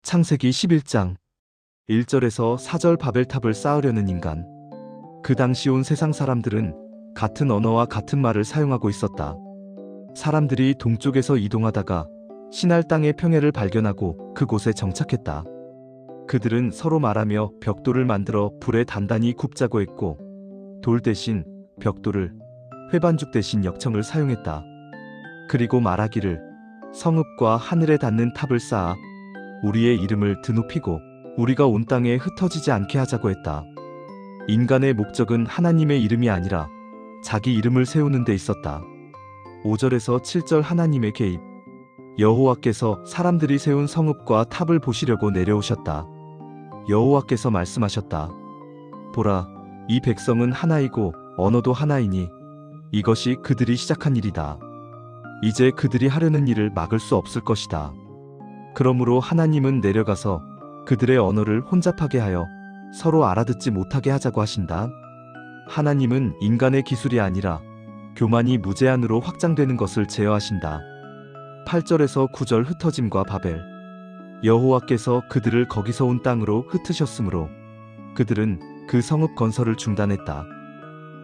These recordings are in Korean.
창세기 11장 1절에서 4절 바벨탑을 쌓으려는 인간. 그 당시 온 세상 사람들은 같은 언어와 같은 말을 사용하고 있었다. 사람들이 동쪽에서 이동하다가 시날 땅의 평야를 발견하고 그곳에 정착했다. 그들은 서로 말하며 벽돌을 만들어 불에 단단히 굽자고 했고, 돌 대신 벽돌을, 회반죽 대신 역청을 사용했다. 그리고 말하기를, 성읍과 하늘에 닿는 탑을 쌓아 우리의 이름을 드높이고 우리가 온 땅에 흩어지지 않게 하자고 했다. 인간의 목적은 하나님의 이름이 아니라 자기 이름을 세우는 데 있었다. 5절에서 7절 하나님의 개입. 여호와께서 사람들이 세운 성읍과 탑을 보시려고 내려오셨다. 여호와께서 말씀하셨다. 보라, 이 백성은 하나이고 언어도 하나이니 이것이 그들이 시작한 일이다. 이제 그들이 하려는 일을 막을 수 없을 것이다. 그러므로 하나님은 내려가서 그들의 언어를 혼잡하게 하여 서로 알아듣지 못하게 하자고 하신다. 하나님은 인간의 기술이 아니라 교만이 무제한으로 확장되는 것을 제어하신다. 8절에서 9절 흩어짐과 바벨. 여호와께서 그들을 거기서 온 땅으로 흩으셨으므로 그들은 그 성읍 건설을 중단했다.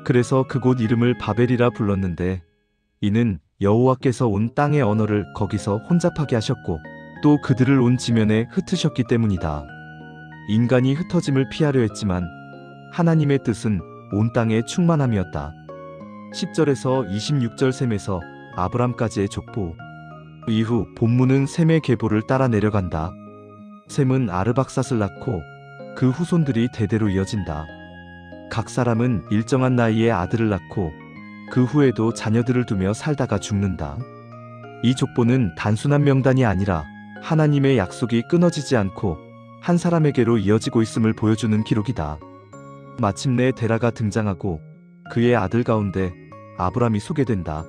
그래서 그곳 이름을 바벨이라 불렀는데, 이는 여호와께서 온 땅의 언어를 거기서 혼잡하게 하셨고 또 그들을 온 지면에 흩으셨기 때문이다. 인간이 흩어짐을 피하려 했지만 하나님의 뜻은 온 땅의 충만함이었다. 10절에서 26절 셈에서 아브람까지의 족보. 이후 본문은 셈의 계보를 따라 내려간다. 셈은 아르박삿을 낳고 그 후손들이 대대로 이어진다. 각 사람은 일정한 나이에 아들을 낳고 그 후에도 자녀들을 두며 살다가 죽는다. 이 족보는 단순한 명단이 아니라 하나님의 약속이 끊어지지 않고 한 사람에게로 이어지고 있음을 보여주는 기록이다. 마침내 데라가 등장하고 그의 아들 가운데 아브람이 소개된다.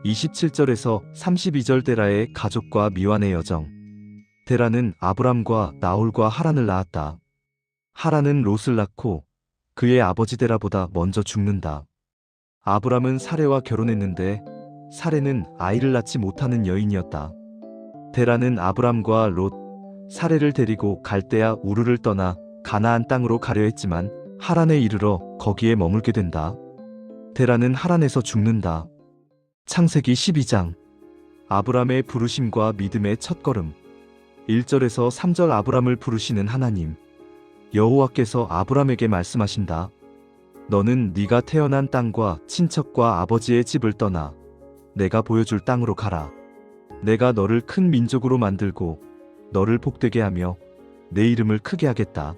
27절에서 32절 데라의 가족과 미완의 여정. 데라는 아브람과 나홀과 하란을 낳았다. 하란은 롯을 낳고 그의 아버지 데라보다 먼저 죽는다. 아브람은 사레와 결혼했는데 사레는 아이를 낳지 못하는 여인이었다. 데라는 아브람과 롯, 사레를 데리고 갈대아 우르를 떠나 가나안 땅으로 가려 했지만 하란에 이르러 거기에 머물게 된다. 데라는 하란에서 죽는다. 창세기 12장 아브람의 부르심과 믿음의 첫걸음. 1절에서 3절 아브람을 부르시는 하나님. 여호와께서 아브람에게 말씀하신다. 너는 네가 태어난 땅과 친척과 아버지의 집을 떠나 내가 보여줄 땅으로 가라. 내가 너를 큰 민족으로 만들고 너를 복되게 하며 내 이름을 크게 하겠다.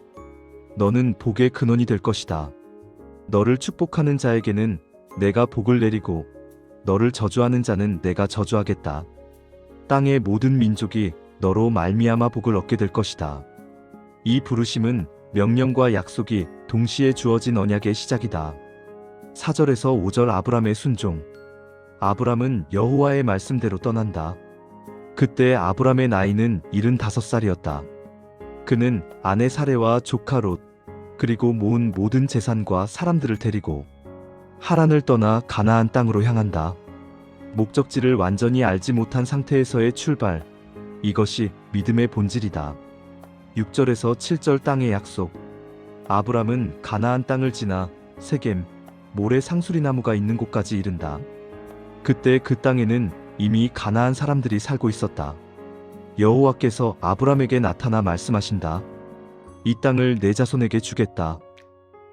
너는 복의 근원이 될 것이다. 너를 축복하는 자에게는 내가 복을 내리고 너를 저주하는 자는 내가 저주하겠다. 땅의 모든 민족이 너로 말미암아 복을 얻게 될 것이다. 이 부르심은 명령과 약속이 동시에 주어진 언약의 시작이다. 4절에서 5절 아브람의 순종. 아브람은 여호와의 말씀대로 떠난다. 그때 아브람의 나이는 75살이었다. 그는 아내 사레와 조카 롯, 그리고 모은 모든 재산과 사람들을 데리고 하란을 떠나 가나안 땅으로 향한다. 목적지를 완전히 알지 못한 상태에서의 출발. 이것이 믿음의 본질이다. 6절에서 7절 땅의 약속. 아브람은 가나안 땅을 지나 세겜, 모래 상수리 나무가 있는 곳까지 이른다. 그때 그 땅에는 이미 가나안 사람들이 살고 있었다. 여호와께서 아브람에게 나타나 말씀하신다. 이 땅을 내 자손에게 주겠다.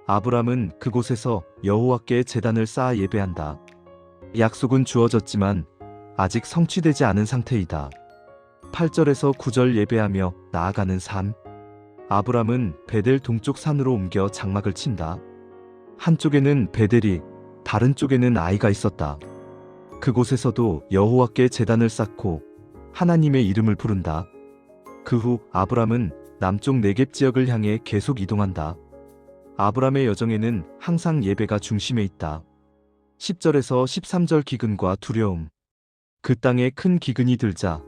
아브람은 그곳에서 여호와께 제단을 쌓아 예배한다. 약속은 주어졌지만 아직 성취되지 않은 상태이다. 8절에서 9절 예배하며 나아가는 삶. 아브람은 베델 동쪽 산으로 옮겨 장막을 친다. 한쪽에는 베델이, 다른 쪽에는 아이가 있었다. 그곳에서도 여호와께 제단을 쌓고 하나님의 이름을 부른다. 그 후 아브람은 남쪽 네겝 지역을 향해 계속 이동한다. 아브람의 여정에는 항상 예배가 중심에 있다. 10절에서 13절 기근과 두려움. 그 땅에 큰 기근이 들자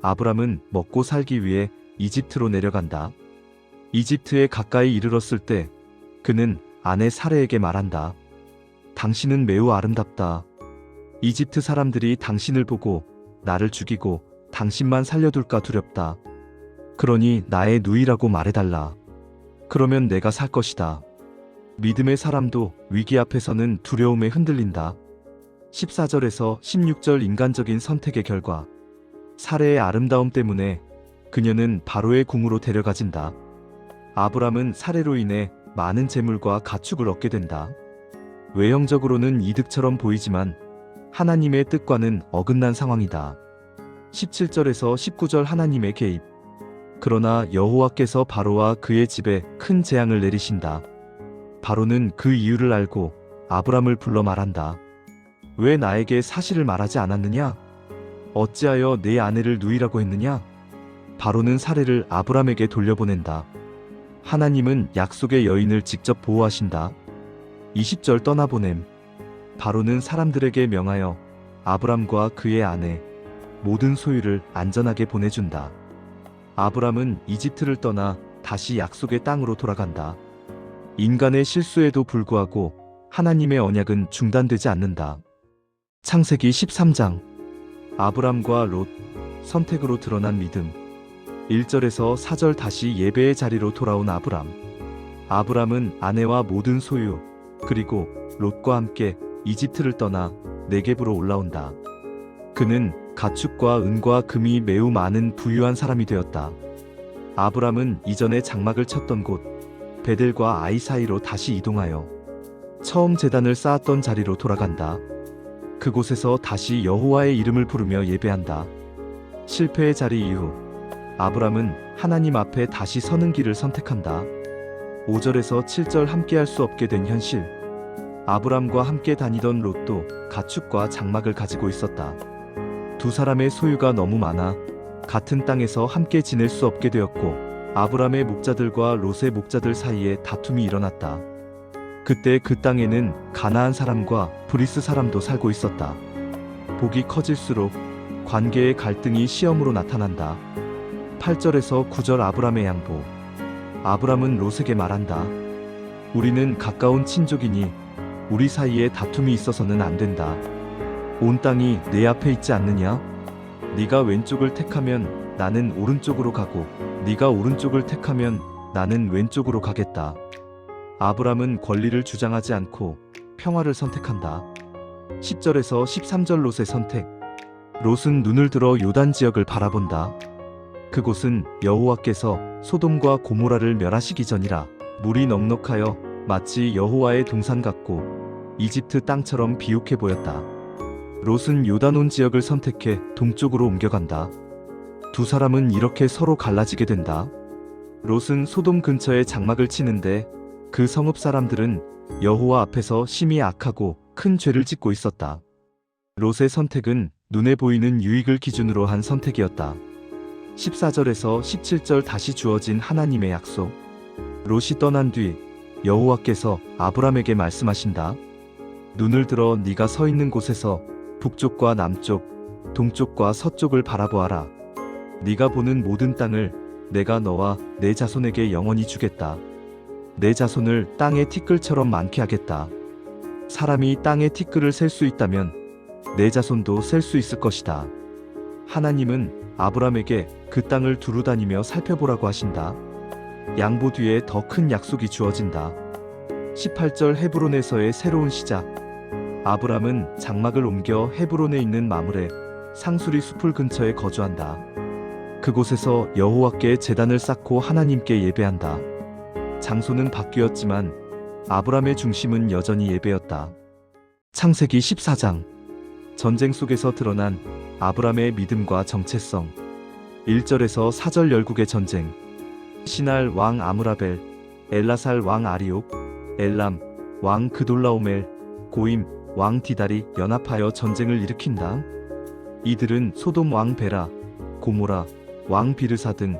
아브람은 먹고 살기 위해 이집트로 내려간다. 이집트에 가까이 이르렀을 때 그는 아내 사레에게 말한다. 당신은 매우 아름답다. 이집트 사람들이 당신을 보고 나를 죽이고 당신만 살려둘까 두렵다. 그러니 나의 누이라고 말해달라. 그러면 내가 살 것이다. 믿음의 사람도 위기 앞에서는 두려움에 흔들린다. 14절에서 16절 인간적인 선택의 결과. 사레의 아름다움 때문에 그녀는 바로의 궁으로 데려가진다. 아브람은 사레로 인해 많은 재물과 가축을 얻게 된다. 외형적으로는 이득처럼 보이지만 하나님의 뜻과는 어긋난 상황이다. 17절에서 19절 하나님의 개입. 그러나 여호와께서 바로와 그의 집에 큰 재앙을 내리신다. 바로는 그 이유를 알고 아브람을 불러 말한다. 왜 나에게 사실을 말하지 않았느냐? 어찌하여 내 아내를 누이라고 했느냐? 바로는 사례를 아브람에게 돌려보낸다. 하나님은 약속의 여인을 직접 보호하신다. 20절 떠나보냄. 바로는 사람들에게 명하여 아브람과 그의 아내, 모든 소유를 안전하게 보내준다. 아브람은 이집트를 떠나 다시 약속의 땅으로 돌아간다. 인간의 실수에도 불구하고 하나님의 언약은 중단되지 않는다. 창세기 13장. 아브람과 롯, 선택으로 드러난 믿음. 1절에서 4절 다시 예배의 자리로 돌아온 아브람. 아브람은 아내와 모든 소유, 그리고 롯과 함께 이집트를 떠나 네겝으로 올라온다. 그는 가축과 은과 금이 매우 많은 부유한 사람이 되었다. 아브람은 이전에 장막을 쳤던 곳 베델과 아이 사이로 다시 이동하여 처음 제단을 쌓았던 자리로 돌아간다. 그곳에서 다시 여호와의 이름을 부르며 예배한다. 실패의 자리 이후 아브람은 하나님 앞에 다시 서는 길을 선택한다. 5절에서 7절 함께할 수 없게 된 현실. 아브람과 함께 다니던 롯도 가축과 장막을 가지고 있었다. 두 사람의 소유가 너무 많아 같은 땅에서 함께 지낼 수 없게 되었고 아브람의 목자들과 롯의 목자들 사이에 다툼이 일어났다. 그때 그 땅에는 가나안 사람과 브리스 사람도 살고 있었다. 복이 커질수록 관계의 갈등이 시험으로 나타난다. 8절에서 9절 아브람의 양보. 아브람은 롯에게 말한다. 우리는 가까운 친족이니 우리 사이에 다툼이 있어서는 안 된다. 온 땅이 내 앞에 있지 않느냐? 네가 왼쪽을 택하면 나는 오른쪽으로 가고 네가 오른쪽을 택하면 나는 왼쪽으로 가겠다. 아브람은 권리를 주장하지 않고 평화를 선택한다. 10절에서 13절 롯의 선택. 롯은 눈을 들어 요단 지역을 바라본다. 그곳은 여호와께서 소돔과 고모라를 멸하시기 전이라. 물이 넉넉하여 마치 여호와의 동산 같고 이집트 땅처럼 비옥해 보였다. 롯은 요단온 지역을 선택해 동쪽으로 옮겨간다. 두 사람은 이렇게 서로 갈라지게 된다. 롯은 소돔 근처에 장막을 치는데 그 성읍 사람들은 여호와 앞에서 심히 악하고 큰 죄를 짓고 있었다. 롯의 선택은 눈에 보이는 유익을 기준으로 한 선택이었다. 14절에서 17절 다시 주어진 하나님의 약속. 롯이 떠난 뒤 여호와께서 아브람에게 말씀하신다. 눈을 들어 네가 서 있는 곳에서 북쪽과 남쪽, 동쪽과 서쪽을 바라보아라. 네가 보는 모든 땅을 내가 너와 내 자손에게 영원히 주겠다. 내 자손을 땅의 티끌처럼 많게 하겠다. 사람이 땅의 티끌을 셀 수 있다면 내 자손도 셀 수 있을 것이다. 하나님은 아브람에게 그 땅을 두루 다니며 살펴보라고 하신다. 양보 뒤에 더 큰 약속이 주어진다. 18절 헤브론에서의 새로운 시작. 아브람은 장막을 옮겨 헤브론에 있는 마므레 상수리 숲을 근처에 거주한다. 그곳에서 여호와께 제단을 쌓고 하나님께 예배한다. 장소는 바뀌었지만 아브람의 중심은 여전히 예배였다. 창세기 14장. 전쟁 속에서 드러난 아브람의 믿음과 정체성. 1절에서 4절 열국의 전쟁. 시날 왕 아므라벨, 엘라살 왕 아리옥, 엘람 왕 그돌라오멜, 고임 왕 디달이 연합하여 전쟁을 일으킨다. 이들은 소돔 왕 베라, 고모라 왕 비르사 등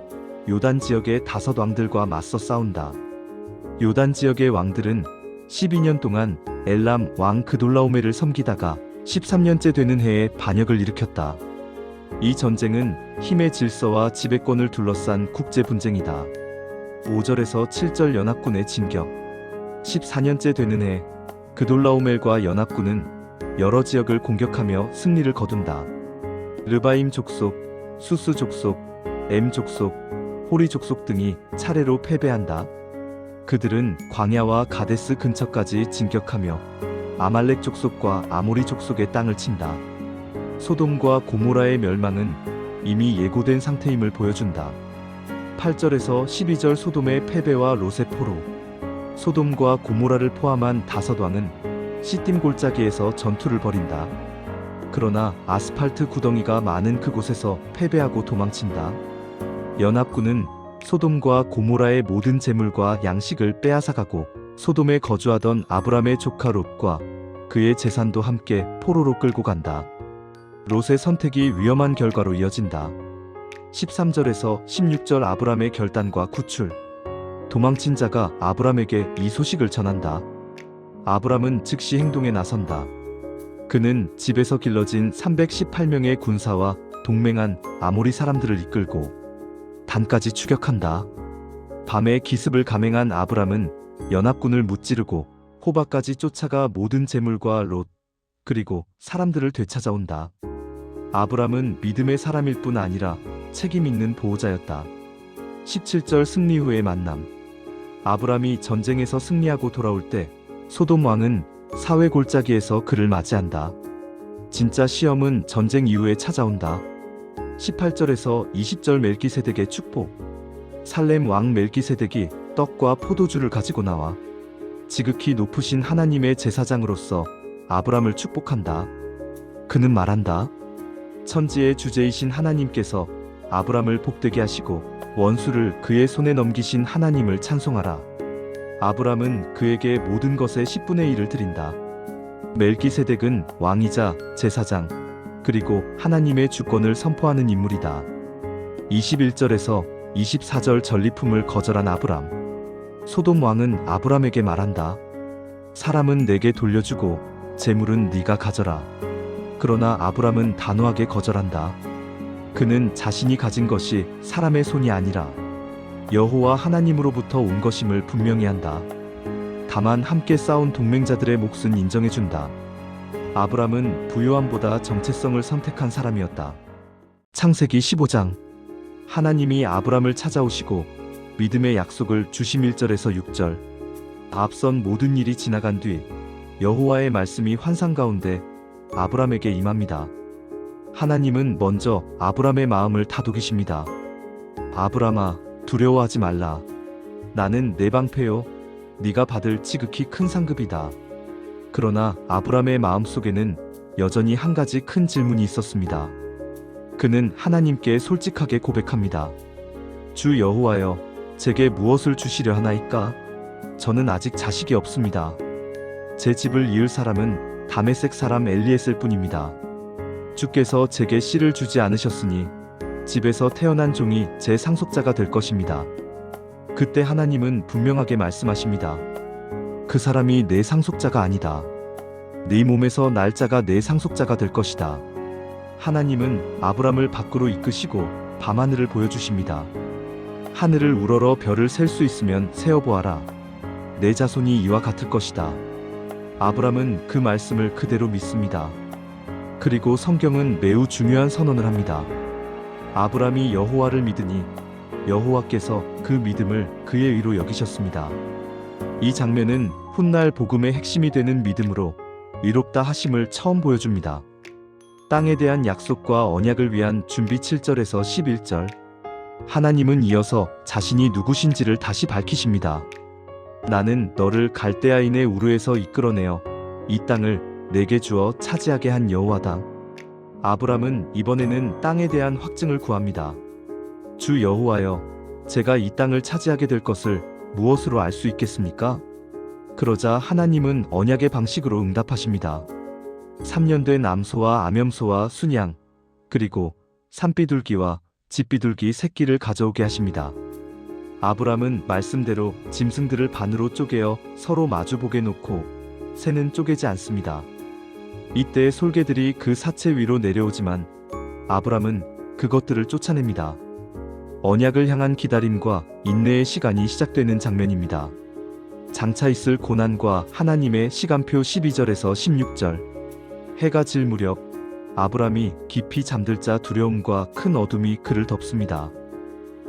요단 지역의 5 왕들과 맞서 싸운다. 요단 지역의 왕들은 12년 동안 엘람 왕 그돌라오멜을 섬기다가 13년째 되는 해에 반역을 일으켰다. 이 전쟁은 힘의 질서와 지배권을 둘러싼 국제 분쟁이다. 5절에서 7절 연합군의 진격. 14년째 되는 해 그돌라오멜과 연합군은 여러 지역을 공격하며 승리를 거둔다. 르바임 족속, 수스 족속, 엠 족속, 호리 족속 등이 차례로 패배한다. 그들은 광야와 가데스 근처까지 진격하며 아말렉 족속과 아모리 족속의 땅을 친다. 소돔과 고모라의 멸망은 이미 예고된 상태임을 보여준다. 8절에서 12절 소돔의 패배와 롯의 포로. 소돔과 고모라를 포함한 5왕은 시딤 골짜기에서 전투를 벌인다. 그러나 아스팔트 구덩이가 많은 그곳에서 패배하고 도망친다. 연합군은 소돔과 고모라의 모든 재물과 양식을 빼앗아가고 소돔에 거주하던 아브람의 조카 롯과 그의 재산도 함께 포로로 끌고 간다. 롯의 선택이 위험한 결과로 이어진다. 13절에서 16절 아브람의 결단과 구출. 도망친 자가 아브람에게 이 소식을 전한다. 아브람은 즉시 행동에 나선다. 그는 집에서 길러진 318명의 군사와 동맹한 아모리 사람들을 이끌고 단까지 추격한다. 밤에 기습을 감행한 아브람은 연합군을 무찌르고 호바까지 쫓아가 모든 재물과 롯 그리고 사람들을 되찾아온다. 아브람은 믿음의 사람일 뿐 아니라 책임 있는 보호자였다. 17절 승리 후의 만남. 아브람이 전쟁에서 승리하고 돌아올 때 소돔 왕은 사회 골짜기에서 그를 맞이한다. 진짜 시험은 전쟁 이후에 찾아온다. 18절에서 20절 멜기세덱의 축복. 살렘 왕 멜기세덱이 떡과 포도주를 가지고 나와 지극히 높으신 하나님의 제사장으로서 아브람을 축복한다. 그는 말한다. 천지의 주제이신 하나님께서 아브람을 복되게 하시고 원수를 그의 손에 넘기신 하나님을 찬송하라. 아브람은 그에게 모든 것의 10분의 1을 드린다. 멜기세덱은 왕이자 제사장 그리고 하나님의 주권을 선포하는 인물이다. 21절에서 24절 전리품을 거절한 아브람. 소돔 왕은 아브람에게 말한다. 사람은 내게 돌려주고 재물은 네가 가져라. 그러나 아브람은 단호하게 거절한다. 그는 자신이 가진 것이 사람의 손이 아니라 여호와 하나님으로부터 온 것임을 분명히 한다. 다만 함께 싸운 동맹자들의 몫은 인정해준다. 아브람은 부요함보다 정체성을 선택한 사람이었다. 창세기 15장. 하나님이 아브람을 찾아오시고 믿음의 약속을 주심. 1절에서 6절. 앞선 모든 일이 지나간 뒤 여호와의 말씀이 환상 가운데 아브람에게 임합니다. 하나님은 먼저 아브람의 마음을 다독이십니다. 아브람아, 두려워하지 말라. 나는 내 방패요. 네가 받을 지극히 큰 상급이다. 그러나 아브람의 마음속에는 여전히 한 가지 큰 질문이 있었습니다. 그는 하나님께 솔직하게 고백합니다. 주 여호와여, 제게 무엇을 주시려 하나이까? 저는 아직 자식이 없습니다. 제 집을 이을 사람은 다메섹 사람 엘리에셀 뿐입니다. 주께서 제게 씨를 주지 않으셨으니 집에서 태어난 종이 제 상속자가 될 것입니다. 그때 하나님은 분명하게 말씀하십니다. 그 사람이 내 상속자가 아니다. 네 몸에서 날 자가 내 상속자가 될 것이다. 하나님은 아브람을 밖으로 이끄시고 밤하늘을 보여주십니다. 하늘을 우러러 별을 셀 수 있으면 세어보아라. 내 자손이 이와 같을 것이다. 아브람은 그 말씀을 그대로 믿습니다. 그리고 성경은 매우 중요한 선언을 합니다. 아브람이 여호와를 믿으니 여호와께서 그 믿음을 그의 의로 여기셨습니다. 이 장면은 훗날 복음의 핵심이 되는 믿음으로 의롭다 하심을 처음 보여줍니다. 땅에 대한 약속과 언약을 위한 준비. 7절에서 11절. 하나님은 이어서 자신이 누구신지를 다시 밝히십니다. 나는 너를 갈대아인의 우르에서 이끌어내어 이 땅을 내게 주어 차지하게 한 여호와다. 아브람은 이번에는 땅에 대한 확증을 구합니다. 주 여호와여, 제가 이 땅을 차지하게 될 것을 무엇으로 알 수 있겠습니까? 그러자 하나님은 언약의 방식으로 응답하십니다. 3년 된 암소와 암염소와 순양, 그리고 산비둘기와 집비둘기 새끼를 가져오게 하십니다. 아브람은 말씀대로 짐승들을 반으로 쪼개어 서로 마주보게 놓고 새는 쪼개지 않습니다. 이때 솔개들이 그 사체 위로 내려오지만 아브람은 그것들을 쫓아냅니다. 언약을 향한 기다림과 인내의 시간이 시작되는 장면입니다. 장차 있을 고난과 하나님의 시간표. 12절에서 16절. 해가 질 무렵 아브람이 깊이 잠들자 두려움과 큰 어둠이 그를 덮습니다.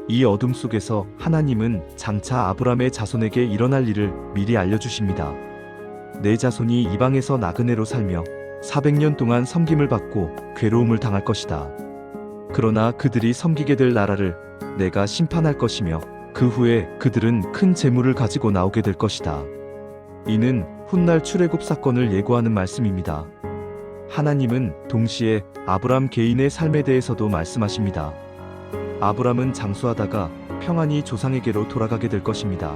이 어둠 속에서 하나님은 장차 아브람의 자손에게 일어날 일을 미리 알려주십니다. 내 자손이 이방에서 나그네로 살며 400년 동안 섬김을 받고 괴로움을 당할 것이다. 그러나 그들이 섬기게 될 나라를 내가 심판할 것이며 그 후에 그들은 큰 재물을 가지고 나오게 될 것이다. 이는 훗날 출애굽 사건을 예고하는 말씀입니다. 하나님은 동시에 아브람 개인의 삶에 대해서도 말씀하십니다. 아브람은 장수하다가 평안히 조상에게로 돌아가게 될 것입니다.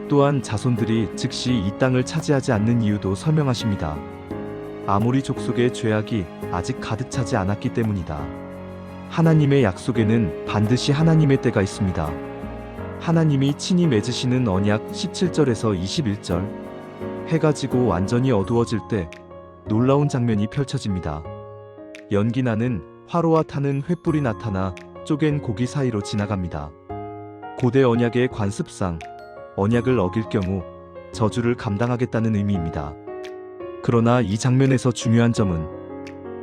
또한 자손들이 즉시 이 땅을 차지하지 않는 이유도 설명하십니다. 아모리 족속의 죄악이 아직 가득 차지 않았기 때문이다. 하나님의 약속에는 반드시 하나님의 때가 있습니다. 하나님이 친히 맺으시는 언약 17절에서 21절. 해가 지고 완전히 어두워질 때 놀라운 장면이 펼쳐집니다. 연기 나는 화로와 타는 횃불이 나타나 쪼갠 고기 사이로 지나갑니다. 고대 언약의 관습상 언약을 어길 경우 저주를 감당하겠다는 의미입니다. 그러나 이 장면에서 중요한 점은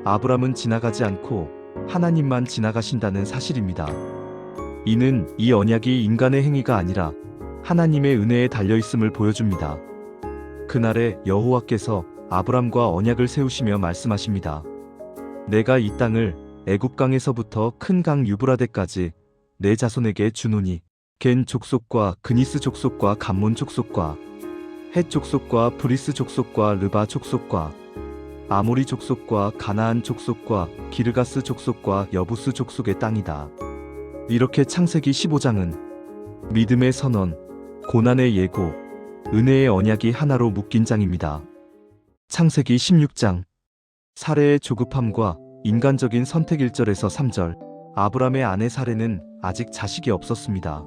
아브람은 지나가지 않고 하나님만 지나가신다는 사실입니다. 이는 이 언약이 인간의 행위가 아니라 하나님의 은혜에 달려있음을 보여줍니다. 그날에 여호와께서 아브람과 언약을 세우시며 말씀하십니다. 내가 이 땅을 애굽강에서부터 큰 강 유브라데까지 내 자손에게 주노니 겐 족속과 그니스 족속과 감몬 족속과 헷 족속과 브리스 족속과 르바 족속과 아모리 족속과 가나안 족속과 기르가스 족속과 여부스 족속의 땅이다. 이렇게 창세기 15장은 믿음의 선언, 고난의 예고, 은혜의 언약이 하나로 묶인 장입니다. 창세기 16장 사레의 조급함과 인간적인 선택 1절에서 3절. 아브람의 아내 사레는 아직 자식이 없었습니다.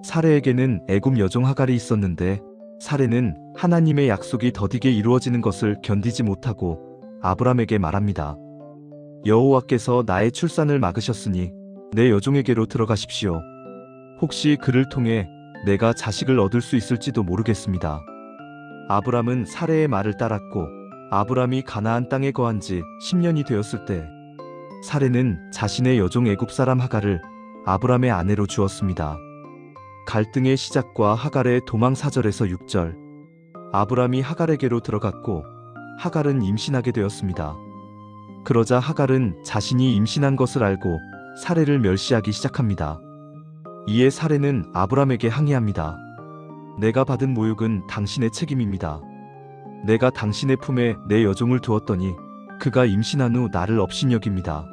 사레에게는 애굽 여종 하갈이 있었는데 사레는 하나님의 약속이 더디게 이루어지는 것을 견디지 못하고 아브람에게 말합니다. 여호와께서 나의 출산을 막으셨으니 내 여종에게로 들어가십시오. 혹시 그를 통해 내가 자식을 얻을 수 있을지도 모르겠습니다. 아브람은 사레의 말을 따랐고 아브람이 가나안 땅에 거한 지 10년이 되었을 때 사레는 자신의 여종 애굽 사람 하갈을 아브람의 아내로 주었습니다. 갈등의 시작과 하갈의 도망 4절에서 6절. 아브람이 하갈에게로 들어갔고 하갈은 임신하게 되었습니다. 그러자 하갈은 자신이 임신한 것을 알고 사레를 멸시하기 시작합니다. 이에 사레는 아브람에게 항의합니다. 내가 받은 모욕은 당신의 책임입니다. 내가 당신의 품에 내 여종을 두었더니 그가 임신한 후 나를 업신여깁니다.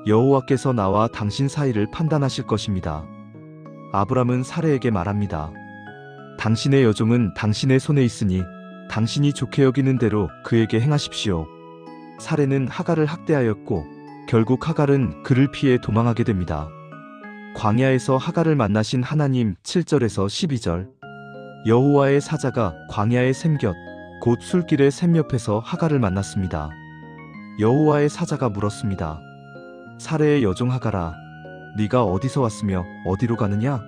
여호와께서 나와 당신 사이를 판단하실 것입니다. 아브람은 사레에게 말합니다. 당신의 여종은 당신의 손에 있으니 당신이 좋게 여기는 대로 그에게 행하십시오. 사레는 하갈을 학대하였고 결국 하갈은 그를 피해 도망하게 됩니다. 광야에서 하갈을 만나신 하나님 7절에서 12절. 여호와의 사자가 광야의 샘 곁 곧 술길의 샘 옆에서 하갈을 만났습니다. 여호와의 사자가 물었습니다. 사레의 여종 하갈아, 네가 어디서 왔으며 어디로 가느냐?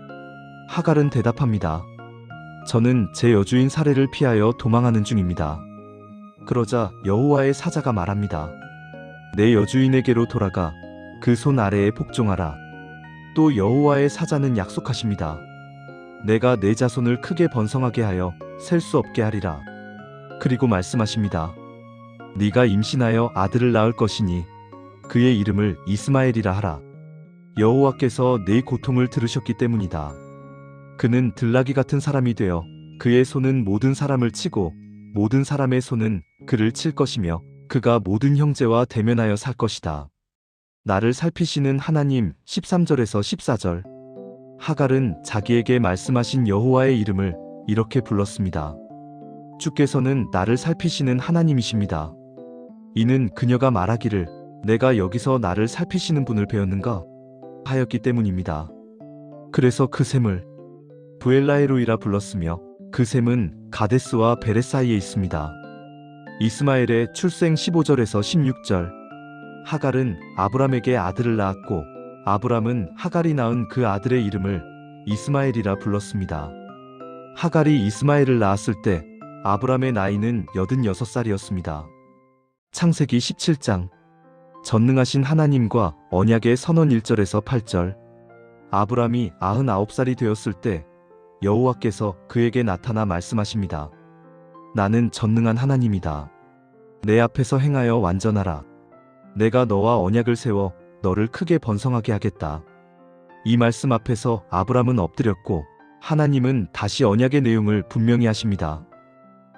하갈은 대답합니다. 저는 제 여주인 사레를 피하여 도망하는 중입니다. 그러자 여호와의 사자가 말합니다. 내 여주인에게로 돌아가 그 손 아래에 복종하라. 또 여호와의 사자는 약속하십니다. 내가 내 자손을 크게 번성하게 하여 셀 수 없게 하리라. 그리고 말씀하십니다. 네가 임신하여 아들을 낳을 것이니 그의 이름을 이스마엘이라 하라. 여호와께서 내 고통을 들으셨기 때문이다. 그는 들나귀 같은 사람이 되어 그의 손은 모든 사람을 치고 모든 사람의 손은 그를 칠 것이며 그가 모든 형제와 대면하여 살 것이다. 나를 살피시는 하나님 13절에서 14절. 하갈은 자기에게 말씀하신 여호와의 이름을 이렇게 불렀습니다. 주께서는 나를 살피시는 하나님이십니다. 이는 그녀가 말하기를 내가 여기서 나를 살피시는 분을 배웠는가 하였기 때문입니다. 그래서 그 샘을 부엘라헤로이라 불렀으며 그 샘은 가데스와 베레 사이에 있습니다. 이스마엘의 출생 15절에서 16절. 하갈은 아브람에게 아들을 낳았고 아브람은 하갈이 낳은 그 아들의 이름을 이스마엘이라 불렀습니다. 하갈이 이스마엘을 낳았을 때 아브람의 나이는 86살이었습니다. 창세기 17장. 전능하신 하나님과 언약의 선언 1절에서 8절. 아브람이 99살이 되었을 때 여호와께서 그에게 나타나 말씀하십니다. 나는 전능한 하나님이다. 내 앞에서 행하여 완전하라. 내가 너와 언약을 세워 너를 크게 번성하게 하겠다. 이 말씀 앞에서 아브람은 엎드렸고 하나님은 다시 언약의 내용을 분명히 하십니다.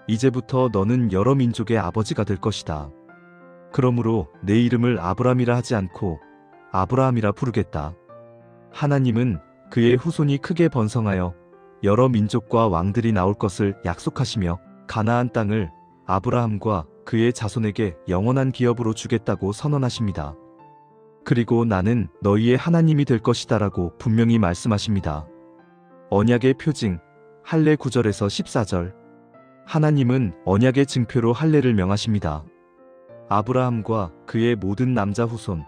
이제부터 너는 여러 민족의 아버지가 될 것이다. 그러므로 내 이름을 아브람이라 하지 않고 아브라함이라 부르겠다. 하나님은 그의 후손이 크게 번성하여 여러 민족과 왕들이 나올 것을 약속하시며 가나안 땅을 아브라함과 그의 자손에게 영원한 기업으로 주겠다고 선언하십니다. 그리고 나는 너희의 하나님이 될 것이다라고 분명히 말씀하십니다. 언약의 표징 할례 9절에서 14절. 하나님은 언약의 증표로 할례를 명하십니다. 아브라함과 그의 모든 남자 후손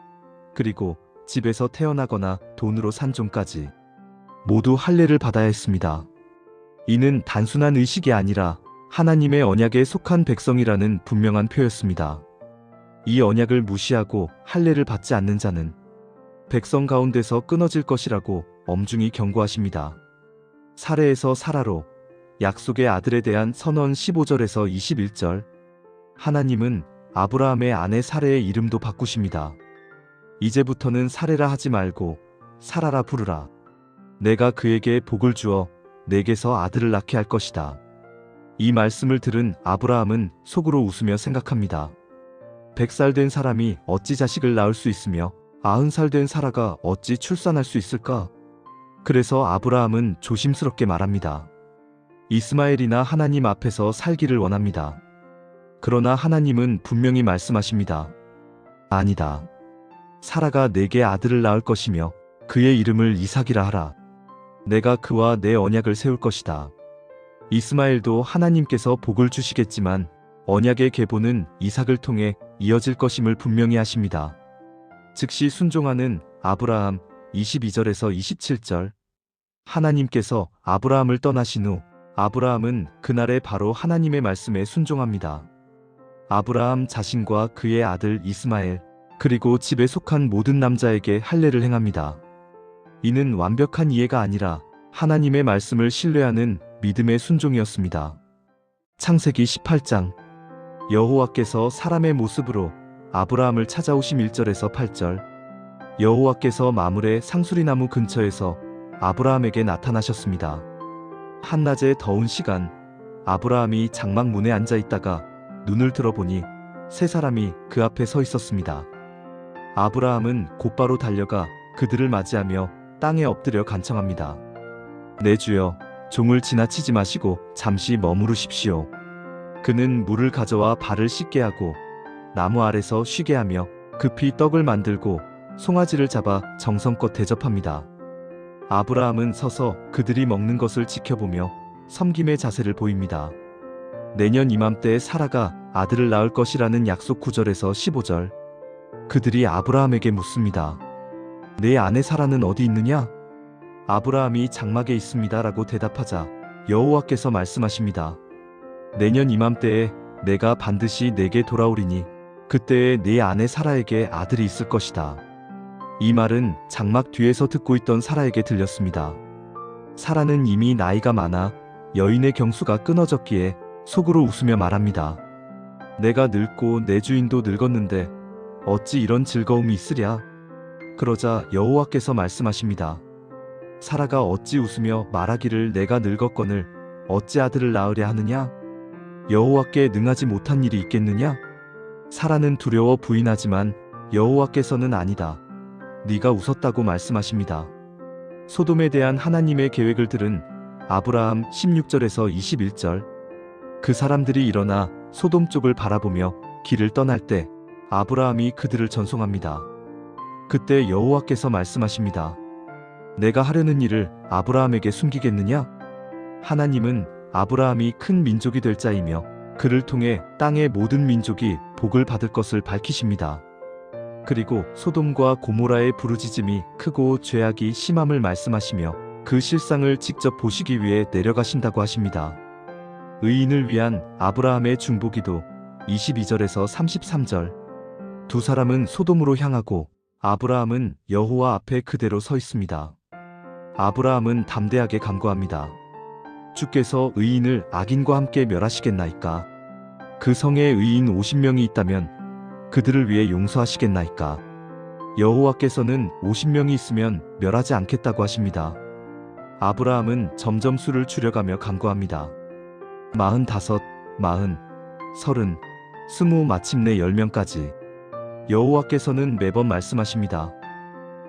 그리고 집에서 태어나거나 돈으로 산 종까지 모두 할례를 받아야 했습니다. 이는 단순한 의식이 아니라 하나님의 언약에 속한 백성이라는 분명한 표였습니다. 이 언약을 무시하고 할례를 받지 않는 자는 백성 가운데서 끊어질 것이라고 엄중히 경고하십니다. 사레에서 사라로 약속의 아들에 대한 선언 15절에서 21절. 하나님은 아브라함의 아내 사레의 이름도 바꾸십니다. 이제부터는 사레라 하지 말고 사라라 부르라. 내가 그에게 복을 주어 내게서 아들을 낳게 할 것이다. 이 말씀을 들은 아브라함은 속으로 웃으며 생각합니다. 100살 된 사람이 어찌 자식을 낳을 수 있으며 90살 된 사라가 어찌 출산할 수 있을까? 그래서 아브라함은 조심스럽게 말합니다. 이스마엘이나 하나님 앞에서 살기를 원합니다. 그러나 하나님은 분명히 말씀하십니다. 아니다. 사라가 내게 아들을 낳을 것이며 그의 이름을 이삭이라 하라. 내가 그와 내 언약을 세울 것이다. 이스마엘도 하나님께서 복을 주시겠지만 언약의 계보는 이삭을 통해 이어질 것임을 분명히 하십니다. 즉시 순종하는 아브라함 22절에서 27절. 하나님께서 아브라함을 떠나신 후 아브라함은 그날에 바로 하나님의 말씀에 순종합니다. 아브라함 자신과 그의 아들 이스마엘 그리고 집에 속한 모든 남자에게 할례를 행합니다. 이는 완벽한 이해가 아니라 하나님의 말씀을 신뢰하는 믿음의 순종이었습니다. 창세기 18장. 여호와께서 사람의 모습으로 아브라함을 찾아오심 1절에서 8절. 여호와께서 마므레 상수리나무 근처에서 아브라함에게 나타나셨습니다. 한낮의 더운 시간, 아브라함이 장막문에 앉아 있다가 눈을 들어보니 세 사람이 그 앞에 서 있었습니다. 아브라함은 곧바로 달려가 그들을 맞이하며 땅에 엎드려 간청합니다. 내 주여, 종을 지나치지 마시고 잠시 머무르십시오. 그는 물을 가져와 발을 씻게 하고 나무 아래서 쉬게 하며 급히 떡을 만들고 송아지를 잡아 정성껏 대접합니다. 아브라함은 서서 그들이 먹는 것을 지켜보며 섬김의 자세를 보입니다. 내년 이맘때에 사라가 아들을 낳을 것이라는 약속 9절에서 15절. 그들이 아브라함에게 묻습니다. 내 아내 사라는 어디 있느냐? 아브라함이 장막에 있습니다 라고 대답하자 여호와께서 말씀하십니다. 내년 이맘때에 내가 반드시 내게 돌아오리니 그때에 네 아내 사라에게 아들이 있을 것이다. 이 말은 장막 뒤에서 듣고 있던 사라에게 들렸습니다. 사라는 이미 나이가 많아 여인의 경수가 끊어졌기에 속으로 웃으며 말합니다. 내가 늙고 내 주인도 늙었는데 어찌 이런 즐거움이 있으랴? 그러자 여호와께서 말씀하십니다. 사라가 어찌 웃으며 말하기를 내가 늙었거늘 어찌 아들을 낳으랴 하느냐? 여호와께 능하지 못한 일이 있겠느냐? 사라는 두려워 부인하지만 여호와께서는 아니다. 네가 웃었다고 말씀하십니다. 소돔에 대한 하나님의 계획을 들은 아브라함 16절에서 21절. 그 사람들이 일어나 소돔 쪽을 바라보며 길을 떠날 때 아브라함이 그들을 전송합니다. 그때 여호와께서 말씀하십니다. 내가 하려는 일을 아브라함에게 숨기겠느냐? 하나님은 아브라함이 큰 민족이 될 자이며 그를 통해 땅의 모든 민족이 복을 받을 것을 밝히십니다. 그리고 소돔과 고모라의 부르짖음이 크고 죄악이 심함을 말씀하시며 그 실상을 직접 보시기 위해 내려가신다고 하십니다. 의인을 위한 아브라함의 중보기도 22절에서 33절. 두 사람은 소돔으로 향하고 아브라함은 여호와 앞에 그대로 서 있습니다. 아브라함은 담대하게 간구합니다. 주께서 의인을 악인과 함께 멸하시겠나이까? 그 성에 의인 50명이 있다면 그들을 위해 용서하시겠나이까? 여호와께서는 50명이 있으면 멸하지 않겠다고 하십니다. 아브라함은 점점 수를 줄여가며 간구합니다. 45, 40, 30, 20 마침내 10명까지. 여호와께서는 매번 말씀하십니다.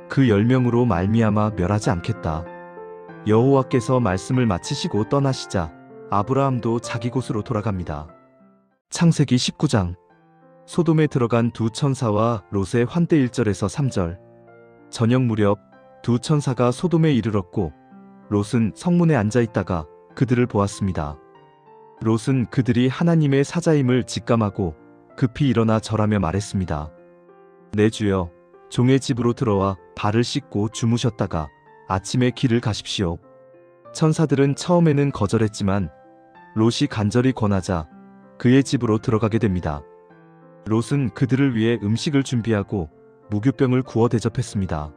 그 10명으로 말미암아 멸하지 않겠다. 여호와께서 말씀을 마치시고 떠나시자 아브라함도 자기 곳으로 돌아갑니다. 창세기 19장. 소돔에 들어간 두 천사와 롯의 환대 1절에서 3절. 저녁 무렵 두 천사가 소돔에 이르렀고 롯은 성문에 앉아 있다가 그들을 보았습니다. 롯은 그들이 하나님의 사자임을 직감하고 급히 일어나 절하며 말했습니다. 내 주여, 종의 집으로 들어와 발을 씻고 주무셨다가 아침에 길을 가십시오. 천사들은 처음에는 거절했지만 롯이 간절히 권하자 그의 집으로 들어가게 됩니다. 롯은 그들을 위해 음식을 준비하고 무교병을 구워 대접했습니다.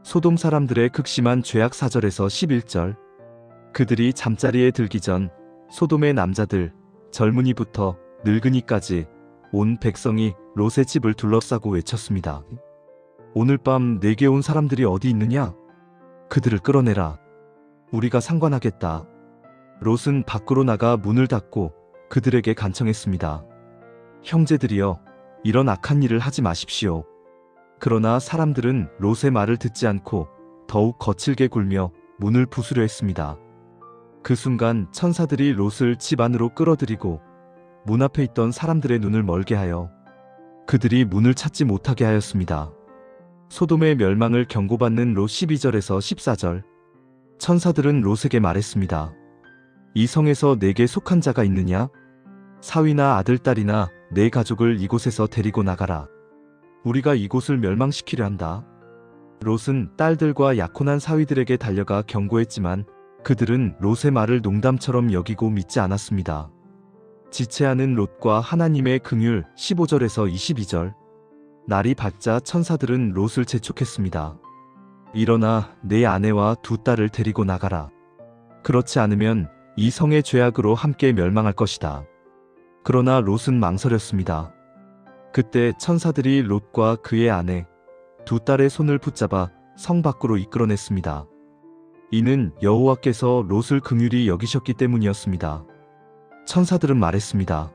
소돔 사람들의 극심한 죄악 4절에서 11절. 그들이 잠자리에 들기 전 소돔의 남자들, 젊은이부터 늙은이까지 온 백성이 롯의 집을 둘러싸고 외쳤습니다. 오늘 밤 내게 온 사람들이 어디 있느냐? 그들을 끌어내라. 우리가 상관하겠다. 롯은 밖으로 나가 문을 닫고 그들에게 간청했습니다. 형제들이여, 이런 악한 일을 하지 마십시오. 그러나 사람들은 롯의 말을 듣지 않고 더욱 거칠게 굴며 문을 부수려 했습니다. 그 순간 천사들이 롯을 집 안으로 끌어들이고 문 앞에 있던 사람들의 눈을 멀게 하여 그들이 문을 찾지 못하게 하였습니다. 소돔의 멸망을 경고받는 롯 12절에서 14절. 천사들은 롯에게 말했습니다. 이 성에서 내게 속한 자가 있느냐? 사위나 아들, 딸이나 내 가족을 이곳에서 데리고 나가라. 우리가 이곳을 멸망시키려 한다. 롯은 딸들과 약혼한 사위들에게 달려가 경고했지만 그들은 롯의 말을 농담처럼 여기고 믿지 않았습니다. 지체하는 롯과 하나님의 긍휼 15절에서 22절. 날이 밝자 천사들은 롯을 재촉했습니다. 일어나 내 아내와 두 딸을 데리고 나가라. 그렇지 않으면 이 성의 죄악으로 함께 멸망할 것이다. 그러나 롯은 망설였습니다. 그때 천사들이 롯과 그의 아내, 두 딸의 손을 붙잡아 성 밖으로 이끌어냈습니다. 이는 여호와께서 롯을 긍휼히 여기셨기 때문이었습니다. 천사들은 말했습니다.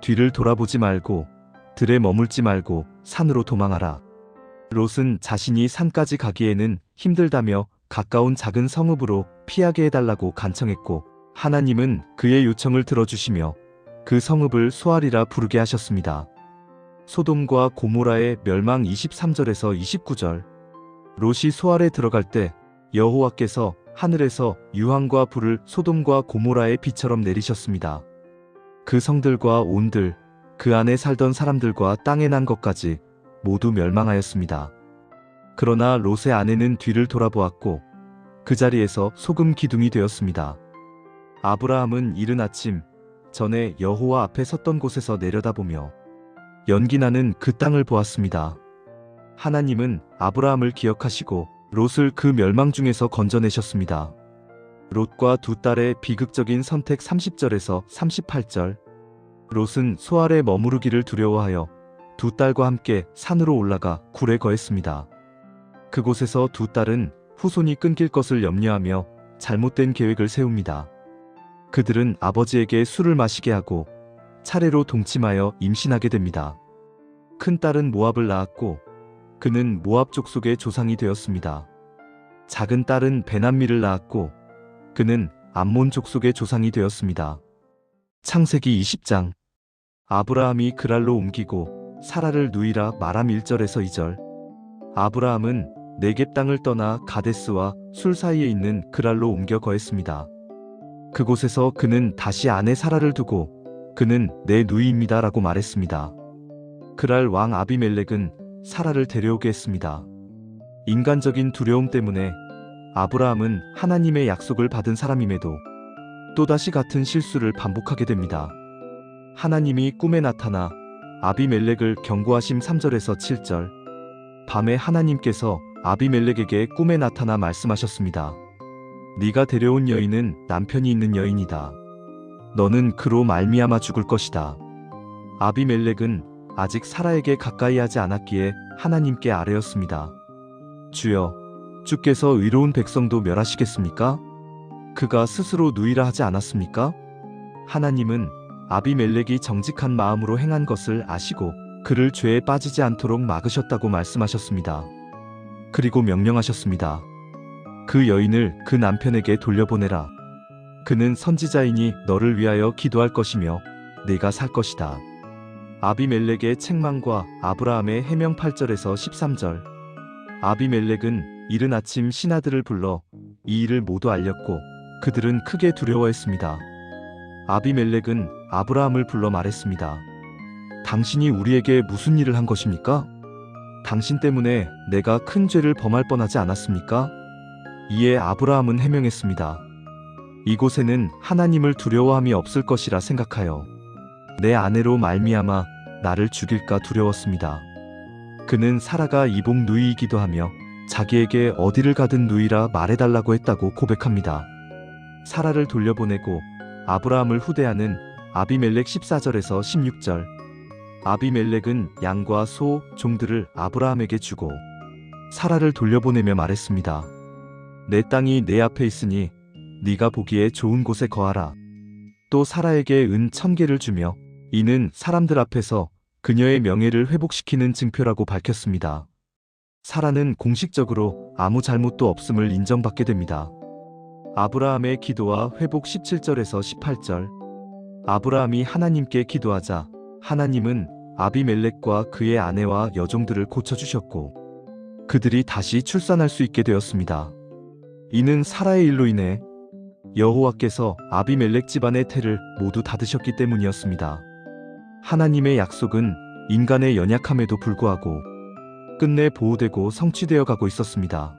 뒤를 돌아보지 말고 들에 머물지 말고 산으로 도망하라. 롯은 자신이 산까지 가기에는 힘들다며 가까운 작은 성읍으로 피하게 해달라고 간청했고 하나님은 그의 요청을 들어주시며 그 성읍을 소알이라 부르게 하셨습니다. 소돔과 고모라의 멸망 23절에서 29절. 롯이 소알에 들어갈 때 여호와께서 하늘에서 유황과 불을 소돔과 고모라의 비처럼 내리셨습니다. 그 성들과 온들, 그 안에 살던 사람들과 땅에 난 것까지 모두 멸망하였습니다. 그러나 롯의 아내는 뒤를 돌아보았고 그 자리에서 소금 기둥이 되었습니다. 아브라함은 이른 아침 전에 여호와 앞에 섰던 곳에서 내려다보며 연기나는 그 땅을 보았습니다. 하나님은 아브라함을 기억하시고 롯을 그 멸망 중에서 건져내셨습니다. 롯과 두 딸의 비극적인 선택 30절에서 38절. 롯은 소알에 머무르기를 두려워하여 두 딸과 함께 산으로 올라가 굴에 거했습니다. 그곳에서 두 딸은 후손이 끊길 것을 염려하며 잘못된 계획을 세웁니다. 그들은 아버지에게 술을 마시게 하고 차례로 동침하여 임신하게 됩니다. 큰 딸은 모압을 낳았고 그는 모압 족속의 조상이 되었습니다. 작은 딸은 베남미를 낳았고 그는 암몬 족속의 조상이 되었습니다. 창세기 20장. 아브라함이 그랄로 옮기고 사라를 누이라 말함 1절에서 2절. 아브라함은 네겝 땅을 떠나 가데스와 술 사이에 있는 그랄로 옮겨 거했습니다. 그곳에서 그는 다시 아내 사라를 두고 그는 내 누이입니다 라고 말했습니다. 그랄 왕 아비멜렉은 사라를 데려오게 했습니다. 인간적인 두려움 때문에 아브라함은 하나님의 약속을 받은 사람임에도 또다시 같은 실수를 반복하게 됩니다. 하나님이 꿈에 나타나 아비멜렉을 경고하심 3절에서 7절. 밤에 하나님께서 아비멜렉에게 꿈에 나타나 말씀하셨습니다. 네가 데려온 여인은 남편이 있는 여인이다. 너는 그로 말미암아 죽을 것이다. 아비멜렉은 아직 사라에게 가까이 하지 않았기에 하나님께 아뢰었습니다. 주여, 주께서 의로운 백성도 멸하시겠습니까? 그가 스스로 누이라 하지 않았습니까? 하나님은 아비멜렉이 정직한 마음으로 행한 것을 아시고 그를 죄에 빠지지 않도록 막으셨다고 말씀하셨습니다. 그리고 명령하셨습니다. 그 여인을 그 남편에게 돌려보내라. 그는 선지자이니 너를 위하여 기도할 것이며 네가 살 것이다. 아비멜렉의 책망과 아브라함의 해명 8절에서 13절. 아비멜렉은 이른 아침 신하들을 불러 이 일을 모두 알렸고 그들은 크게 두려워했습니다. 아비멜렉은 아브라함을 불러 말했습니다. 당신이 우리에게 무슨 일을 한 것입니까? 당신 때문에 내가 큰 죄를 범할 뻔하지 않았습니까? 이에 아브라함은 해명했습니다. 이곳에는 하나님을 두려워함이 없을 것이라 생각하여 내 아내로 말미암아 나를 죽일까 두려웠습니다. 그는 사라가 이복 누이이기도 하며 자기에게 어디를 가든 누이라 말해달라고 했다고 고백합니다. 사라를 돌려보내고 아브라함을 후대하는 아비멜렉 14절에서 16절. 아비멜렉은 양과 소, 종들을 아브라함에게 주고 사라를 돌려보내며 말했습니다. 내 땅이 내 앞에 있으니 네가 보기에 좋은 곳에 거하라. 또 사라에게 은 1000개를 주며 이는 사람들 앞에서 그녀의 명예를 회복시키는 증표라고 밝혔습니다. 사라는 공식적으로 아무 잘못도 없음을 인정받게 됩니다. 아브라함의 기도와 회복 17절에서 18절. 아브라함이 하나님께 기도하자 하나님은 아비멜렉과 그의 아내와 여종들을 고쳐주셨고 그들이 다시 출산할 수 있게 되었습니다. 이는 사라의 일로 인해 여호와께서 아비멜렉 집안의 태를 모두 닫으셨기 때문이었습니다. 하나님의 약속은 인간의 연약함에도 불구하고 끝내 보호되고 성취되어 가고 있었습니다.